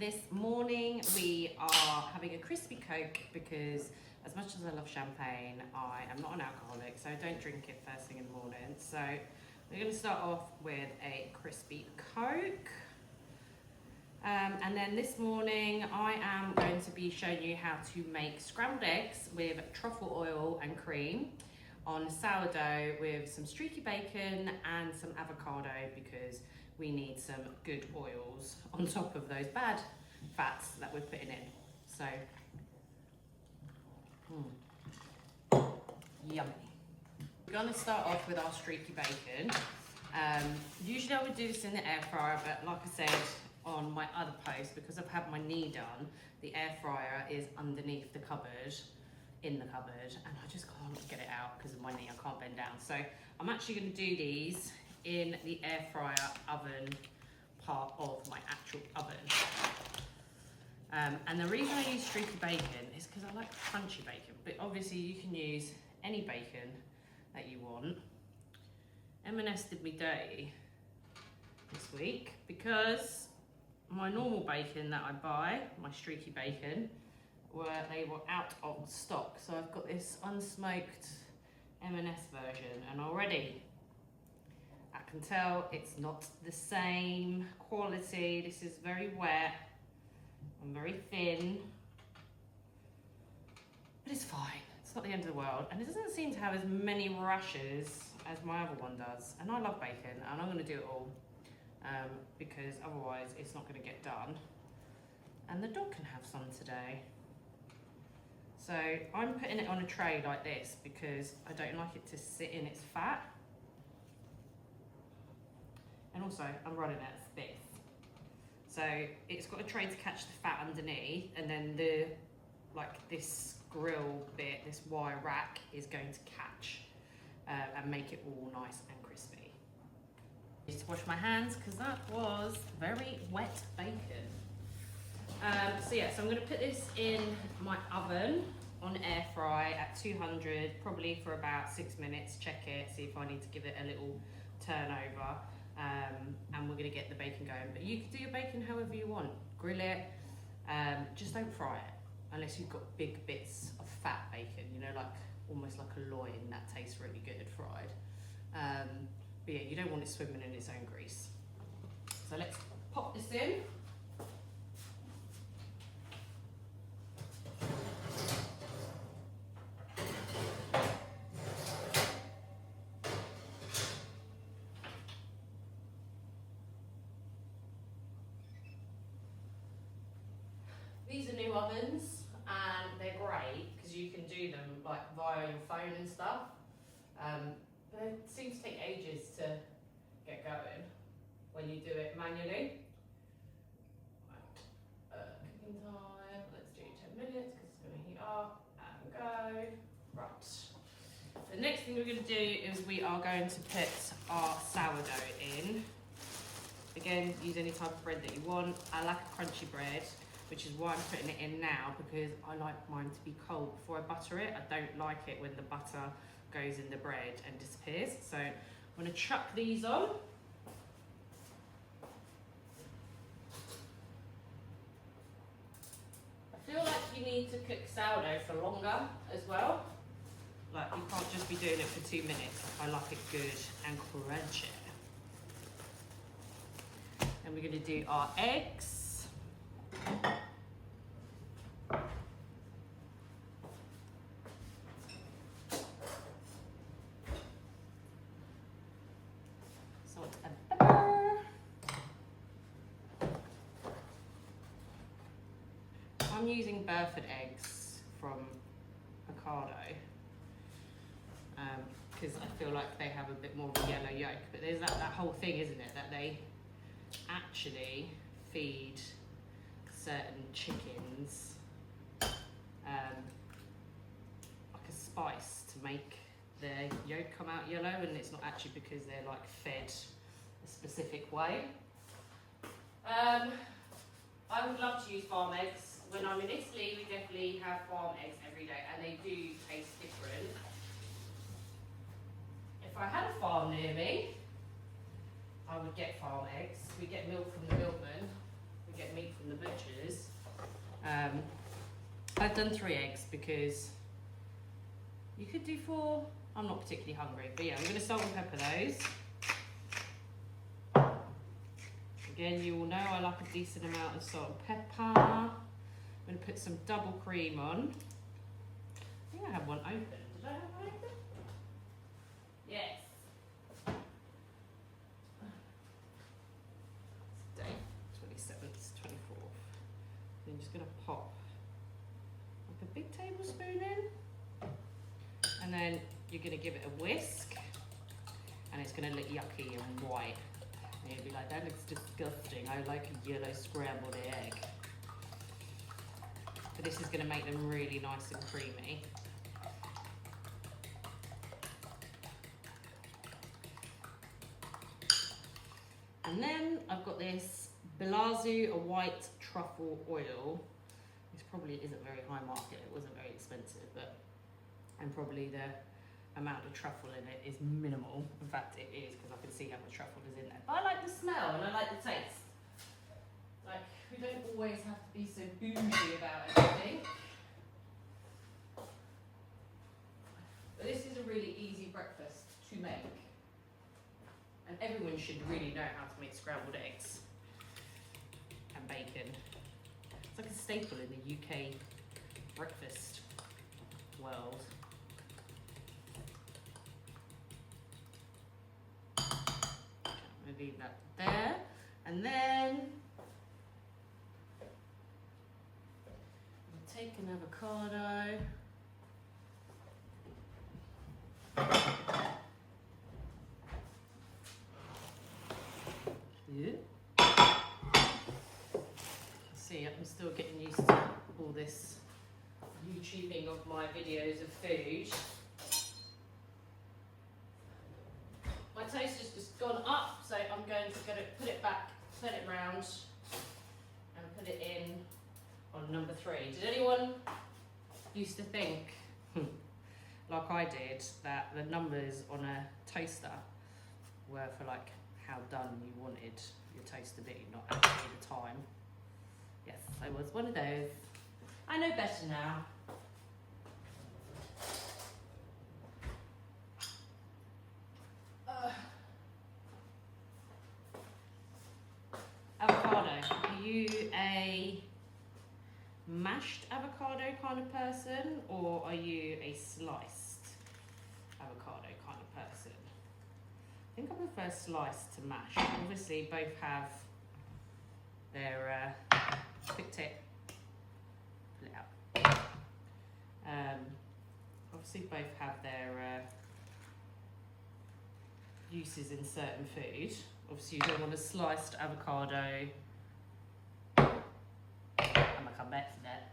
This morning we are having a crispy Coke because as much as I love champagne, I am not an alcoholic, so I don't drink it first thing in the morning. So we're going to start off with a crispy Coke. And then this morning I am going to be showing you how to make scrambled eggs with truffle oil and cream on sourdough with some streaky bacon and some avocado, because we need some good oils on top of those bad fats that we're putting in. So, yummy. We're going to start off with our streaky bacon. Usually I would do this in the air fryer, but like I said on my other post, because I've had my knee done, the air fryer is underneath the cupboard, in the cupboard, and I just can't get it out because of my knee. I can't bend down. So I'm actually going to do these in the air fryer oven part of my actual oven. And the reason I use streaky bacon is because I like crunchy bacon, but obviously you can use any bacon that you want. M&S did me dirty this week because my normal bacon that I buy, my streaky bacon, they were out of stock. So I've got this unsmoked M&S version, and already I can tell it's not the same quality. This is very wet and very thin, but it's fine. It's not the end of the world, and it doesn't seem to have as many rashes as my other one does. And I love bacon, and I'm going to do it all because otherwise it's not going to get done. And the dog can have some today. So I'm putting it on a tray like this because I don't like it to sit in its fat. And also I'm running out of space. So it's got a tray to catch the fat underneath, and then this grill bit, this wire rack, is going to catch and make it all nice and crispy. I need to wash my hands because that was very wet bacon. So I'm going to put this in my oven on air fry at 200, probably for about 6 minutes. Check it, see if I need to give it a little turnover, and we're going to get the bacon going. But you can do your bacon however you want. Grill it, just don't fry it unless you've got big bits of fat bacon, you know, like almost like a loin that tastes really good fried. But yeah, you don't want it swimming in its own grease. So let's pop this in. These are new ovens, and they're great because you can do them like via your phone and stuff. But it seems to take ages to get going when you do it manually. Right, cooking time, let's do 10 minutes because it's going to heat up and go. Right. The next thing we're going to do is we are going to put our sourdough in. Again, use any type of bread that you want. I like a crunchy bread, which is why I'm putting it in now, because I like mine to be cold before I butter it. I don't like it when the butter goes in the bread and disappears. So I'm going to chuck these on. I feel like you need to cook sourdough for longer as well. Like, you can't just be doing it for 2 minutes. I like it good and crunchy. And we're going to do our eggs. Salt and pepper. I'm using Burford eggs from Ocado because I feel like they have a bit more of a yellow yolk, but there's that whole thing, isn't it, that they actually feed certain chickens like a spice to make their yolk come out yellow, and it's not actually because they're like fed a specific way. I would love to use farm eggs. When I'm in Italy, we definitely have farm eggs every day, and they do taste different. If I had a farm near me, I would get farm eggs. We get milk from the milkman, we get meat from the butchers. I've done 3 eggs because you could do 4. I'm not particularly hungry, but yeah, I'm going to salt and pepper those. Again, you all know I like a decent amount of salt and pepper. I'm going to put some double cream on. I think I have one open. Did I have one open? Yes. Day 27th, 24th. I'm just going to pop like a big tablespoon in. And then you're going to give it a whisk. And it's going to look yucky and white. And you'll be like, that looks disgusting. I like a yellow scrambled egg. But this is going to make them really nice and creamy. And then I've got this Bilazu, a white truffle oil. This probably isn't very high market. It wasn't very expensive, but and probably the amount of truffle in it is minimal. In fact, it is, because I can see how much truffle is in there. But I like the smell and I like the taste. Like, we don't always have to be so bougie about everything. But this is a really easy breakfast to make. And everyone should really know how to make scrambled eggs and bacon. It's like a staple in the UK breakfast world. I'm going to leave that there. And then I'll take an avocado. Yeah. See, I'm still getting used to all this YouTubing of my videos of food. My toast has just gone up, so I'm going to put it back, turn it round, and put it in on number 3. Did anyone used to think, like I did, that the numbers on a toaster were for like how done you wanted your toast to be, not actually the time? Yes, I was one of those. I know better now. Avocado. Are you a mashed avocado kind of person, or are you a sliced avocado kind of person? I think I prefer sliced to mashed. Obviously, both have their quick tip. Pull it out. Obviously, both have their uses in certain food. Obviously, you don't want a sliced avocado. I'm gonna come back to that.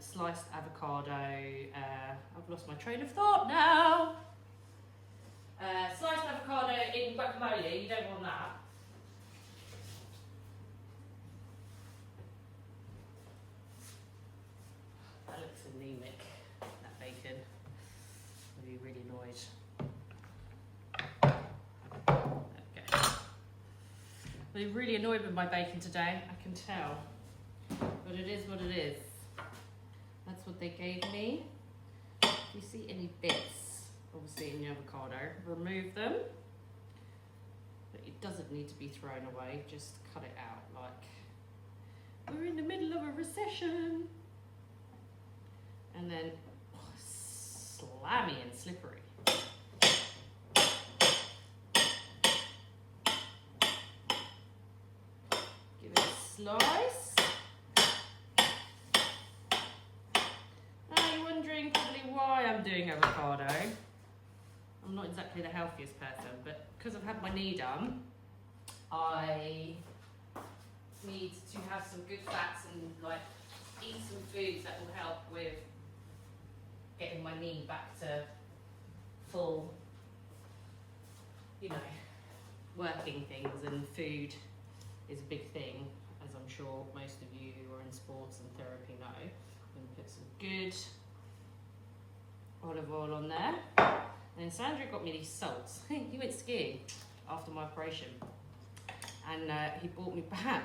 Sliced avocado. I've lost my train of thought now. Sliced avocado in guacamole, you don't want that. That looks anemic, that bacon. I'll be really annoyed. Okay. I'm really annoyed with my bacon today, I can tell. But it is what it is. That's what they gave me. If you see any bits, obviously in the avocado, remove them. But it doesn't need to be thrown away, just cut it out like we're in the middle of a recession. And then slammy and slippery. Give it a slice. Now you're wondering probably why I'm doing avocado. I'm not exactly the healthiest person, but because I've had my knee done, I need to have some good fats and like eat some foods that will help with getting my knee back to full, you know, working things, and food is a big thing, as I'm sure most of you who are in sports and therapy know. I'm going to put some good olive oil on there. And then Sandra got me these salts. He went skiing after my operation, and he brought me back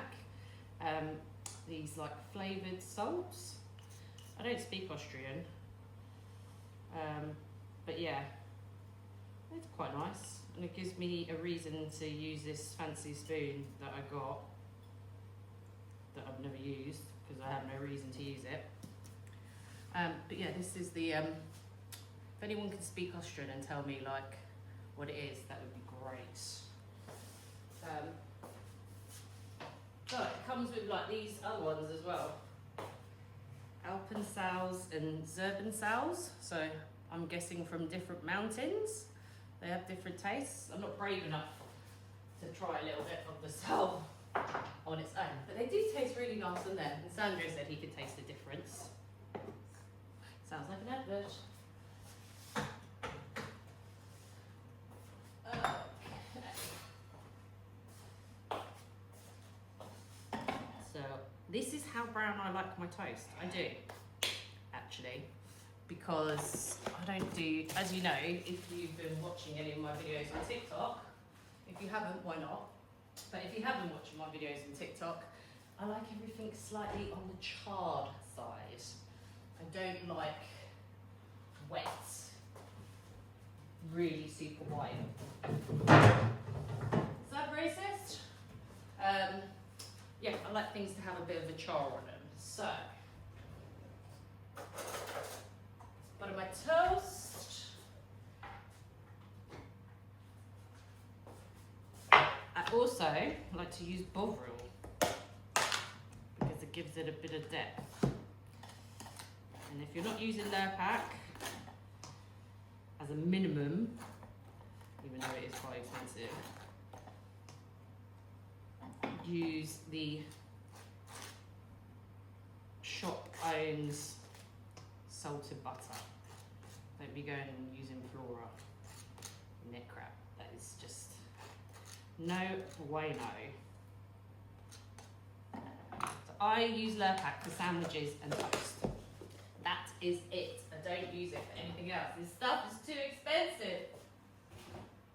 these like flavoured salts. I don't speak Austrian, but yeah, it's quite nice, and it gives me a reason to use this fancy spoon that I got that I've never used because I have no reason to use it. But yeah, this is the, if anyone can speak Austrian and tell me like what it is, that would be great. So it comes with like these other ones as well. Alpensaus and Zerbensaus. So I'm guessing from different mountains. They have different tastes. I'm not brave enough to try a little bit of the soul on its own, but they do taste really nice on there. And Sandro said he could taste the difference. Sounds like an advert. So this is how brown I like my toast. I do, actually, because I don't do, as you know, if you've been watching any of my videos on TikTok, if you haven't, why not? But if you have been watching my videos on TikTok, I like everything slightly on the charred side. I don't like wet, really super white. Is that racist? Yeah, I like things to have a bit of a char on them. So, butter my toast. I also like to use bovril because it gives it a bit of depth. And if you're not using Lurpak, as a minimum, even though it is quite expensive, use the shop owns salted butter. Don't be going and using Flora. Knit crap. That is just no way no. So I use Lurpak for sandwiches and toast. That is it. I don't use it for anything else. This stuff is too expensive.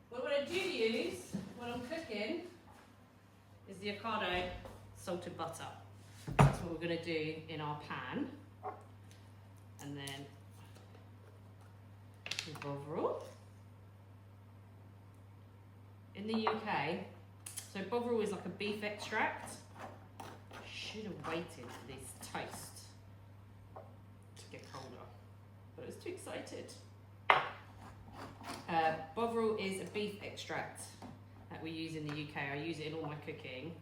But what I do use when I'm cooking is the Ocado salted butter. That's what we're going to do in our pan. And then the bovril. In the UK, so bovril is like a beef extract. I should have waited for this toast to get colder, but I was too excited. Bovril is a beef extract that we use in the UK. I use it in all my cooking,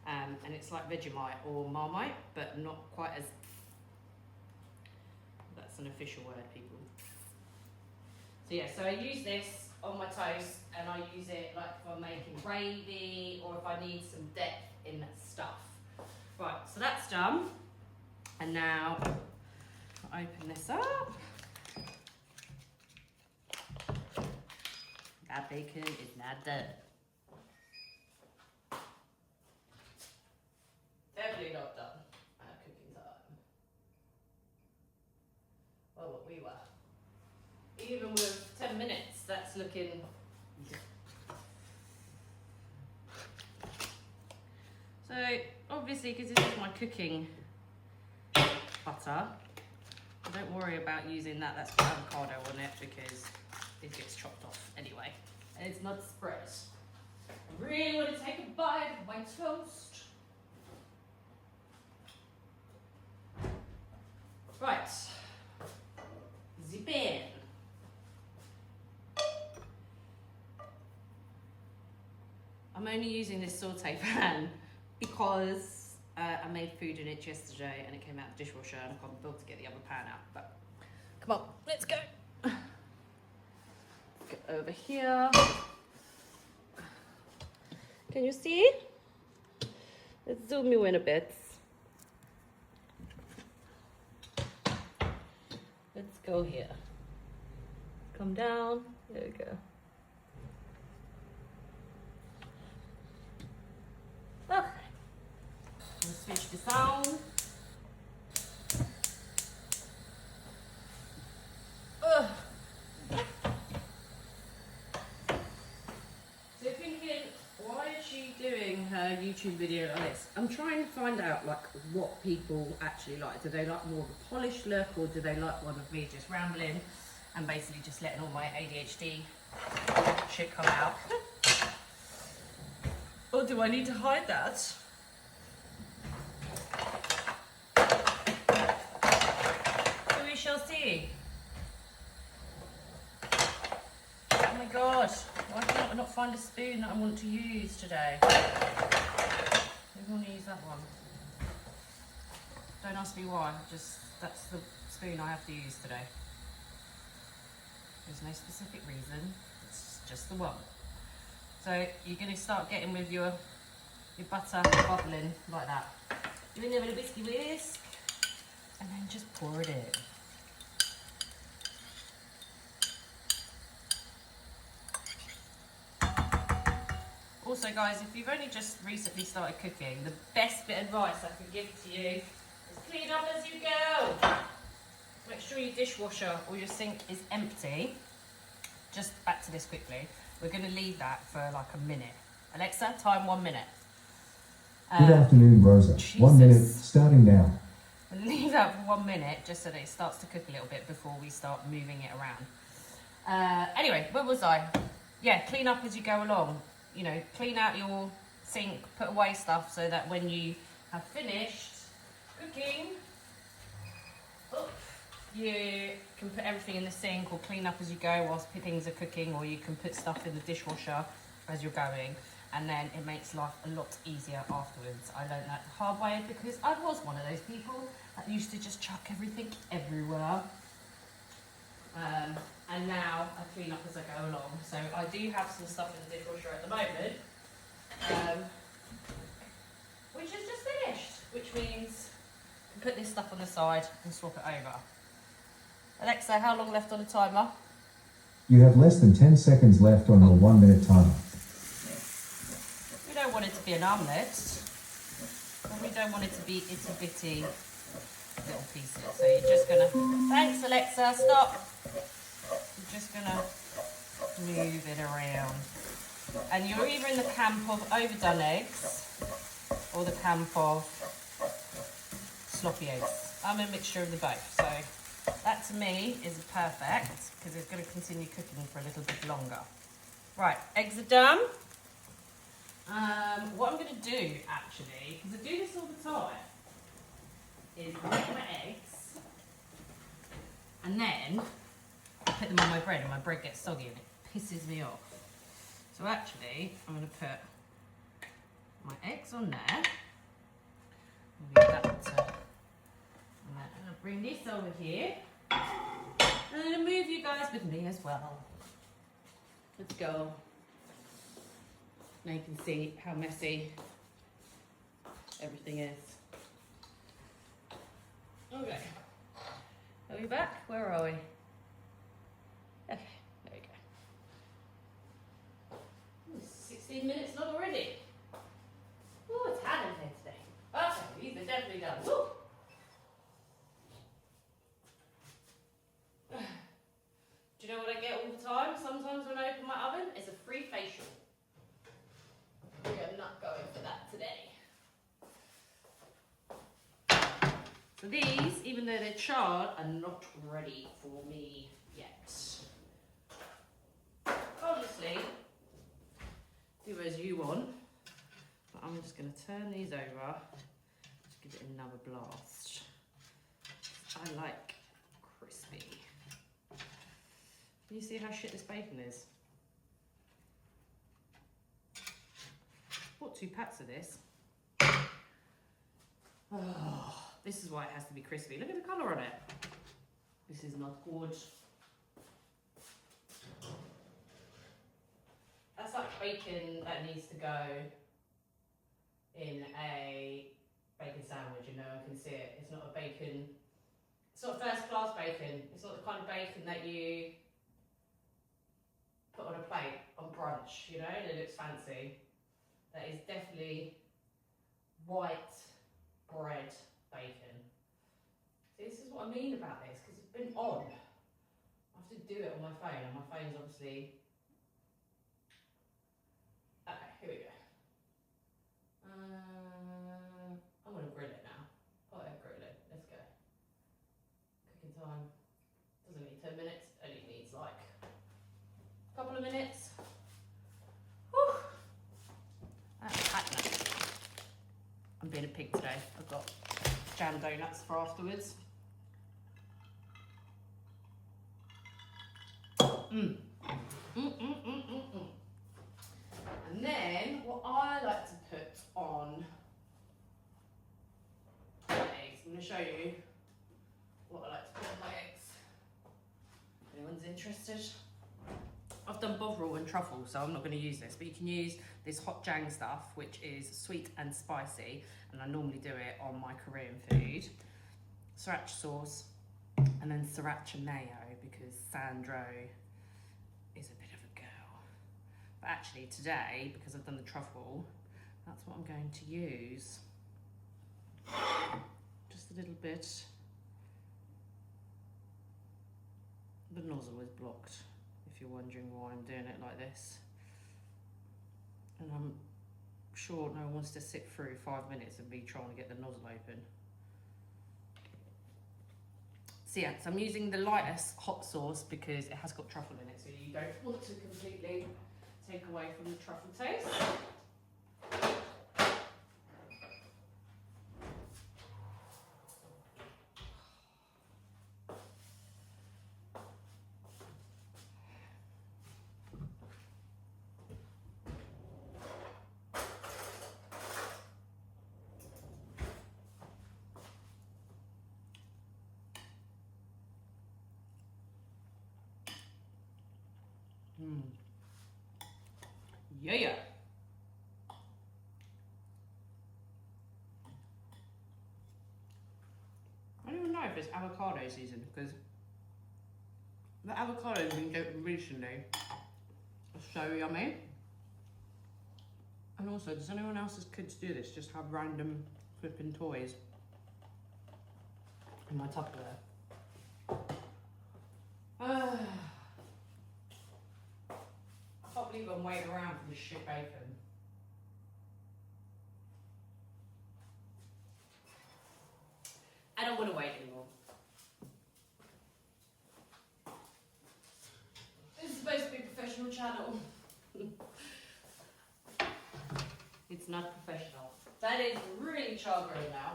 and it's like Vegemite or Marmite, but not quite as, that's an official word, people. So yeah, so I use this on my toast, and I use it like if I'm making gravy or if I need some depth in stuff. Right, so that's done. And now I open this up. That bacon is not done. Definitely not done at cooking time. Well, what we were. Even with 10 minutes, that's looking. So, obviously, because this is my cooking butter, don't worry about using that. That's got avocado on it because it gets chopped off anyway. And it's not spread. I really want to take a bite of my toast. Right. Zip in. I'm only using this saute pan because I made food in it yesterday and it came out of the dishwasher and I can't be able to get the other pan out. But come on, let's go. Get over here. Can you see? Let's zoom you in a bit. Let's go here. Come down. There we go. Okay. Let's switch the sound. Ugh. So you're thinking, why is she doing her YouTube video like this. I'm trying to find out like what people actually like. Do they like more of a polished look, or do they like one of me just rambling and basically just letting all my ADHD shit come out? Or do I need to hide that? So we shall see. Oh my god, why can I not find a spoon that I want to use today? I want to use that one. Don't ask me why, just that's the spoon I have to use today. There's no specific reason, it's just the one. So you're going to start getting with your butter bubbling like that. Do in there with a whiskey whisk and then just pour it in. Also guys, if you've only just recently started cooking, the best bit of advice I can give to you is clean up as you go. Make sure your dishwasher or your sink is empty. Just back to this quickly. We're going to leave that for like a minute. Alexa, time 1 minute. Good afternoon, Rosa. Jesus. 1 minute, starting now. We'll leave that for 1 minute just so that it starts to cook a little bit before we start moving it around. Anyway, where was I? Yeah, clean up as you go along. You know, clean out your sink, put away stuff so that when you have finished cooking, you can put everything in the sink or clean up as you go whilst things are cooking, or you can put stuff in the dishwasher as you're going, and then it makes life a lot easier afterwards. I learned that the hard way because I was one of those people that used to just chuck everything everywhere. And now I clean up as I go along. So I do have some stuff in the dishwasher at the moment, which is just finished, which means I can put this stuff on the side and swap it over. Alexa, how long left on the timer? You have less than 10 seconds left on your 1 minute timer. We don't want it to be an omelette, and we don't want it to be itty bitty little pieces. So you're just gonna, thanks Alexa, stop. You're just gonna move it around. And you're either in the camp of overdone eggs or the camp of sloppy eggs. I'm a mixture of the both. So that to me is perfect because it's going to continue cooking for a little bit longer. Right, eggs are done. What I'm going to do actually, because I do this all the time, is break my eggs and then I put them on my bread and my bread gets soggy and it pisses me off. So actually, I'm going to put my eggs on there. I'm going to bring this over here. And I'm going to move you guys with me as well. Let's go. Now you can see how messy everything is. Okay. Are we back? Where are we? Okay, there we go. Ooh, 16 minutes not already. Oh, it's hot in here today. Okay, these are definitely done. Woo! Do you know what I get all the time? Sometimes when I open my oven, it's a free facial. We are not going for that today. So these, even though they're charred, are not ready for me yet. Obviously, do as you want, but I'm just going to turn these over, just give it another blast. I like crispy. Can you see how shit this bacon is? Bought 2 packs of this. Oh, this is why it has to be crispy. Look at the colour on it. This is not good. That's like bacon that needs to go in a bacon sandwich and no one can see it. It's not a bacon, it's not first class bacon. It's not the kind of bacon that you put on a plate on brunch, you know, and it looks fancy. That is definitely white bread bacon. See, this is what I mean about this, because it's been on. I have to do it on my phone, and my phone's obviously... Okay, here we go. I'm gonna grill it now. Hot air grill it. Let's go. Cooking time doesn't need 10 minutes. Only needs like a couple of minutes. Whew. That's happening. I'm being a pig today. I've got jam donuts for afterwards. And then what I like to put on my eggs, I'm going to show you what I like to put on my eggs. If anyone's interested. I've done bovril and truffle, so I'm not going to use this, but you can use this hot jang stuff, which is sweet and spicy, and I normally do it on my Korean food. Sriracha sauce, and then sriracha mayo, because Sandro is a bit of a girl. But actually today, because I've done the truffle, that's what I'm going to use. Just a little bit. The nozzle is blocked, if you're wondering why I'm doing it like this. And I'm sure no one wants to sit through 5 minutes of me trying to get the nozzle open. So yeah, so I'm using the lightest hot sauce because it has got truffle in it, so you don't want to completely take away from the truffle taste. Yeah. I don't even know if it's avocado season because the avocado has been getting recently are so yummy. And also, does anyone else's kids do this? Just have random flipping toys in my Tupperware. I can't believe I'm waiting around for this shit bacon. I don't want to wait anymore. This is supposed to be a professional channel. It's not professional. That is really char-grilled now.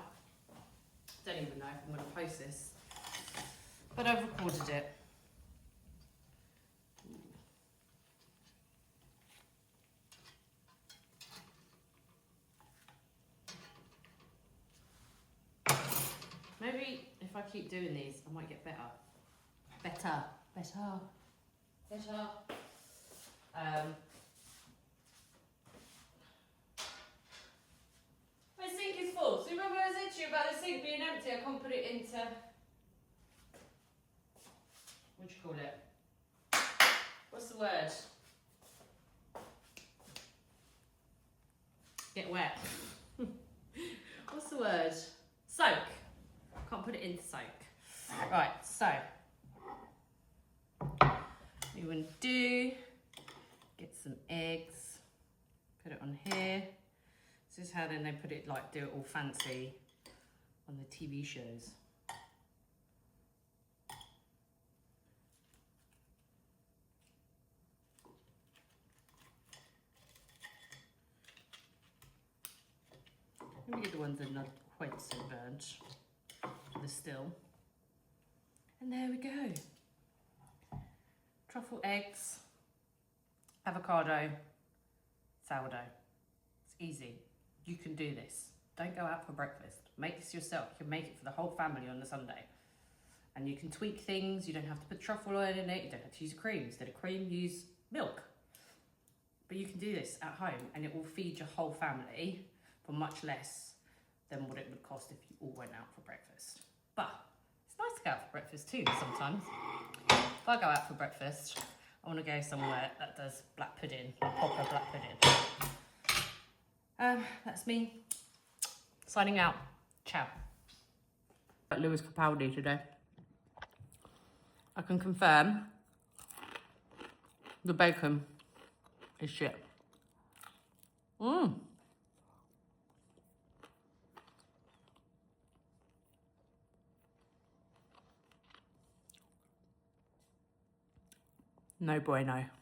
Don't even know if I'm going to post this, but I've recorded it. Maybe if I keep doing these, I might get better. Better. My sink is full. So remember I said to you about the sink being empty, I can't put it into, what do you call it? What's the word? Get wet. What's the word? Soak. Can't put it into soak. Right, so what you want to do, get some eggs, put it on here. This is how then they put it, like, do it all fancy on the TV shows. Let me get the ones that are not quite so burnt. The still. And there we go. Truffle eggs, avocado, sourdough. It's easy. You can do this. Don't go out for breakfast. Make this yourself. You can make it for the whole family on the Sunday. And you can tweak things. You don't have to put truffle oil in it. You don't have to use cream. Instead of cream, use milk. But you can do this at home and it will feed your whole family for much less than what it would cost if you all went out for breakfast. But it's nice to go out for breakfast too sometimes. If I go out for breakfast, I want to go somewhere that does black pudding, proper black pudding. That's me signing out. Ciao. Lewis Capaldi today. I can confirm the bacon is shit. No bueno.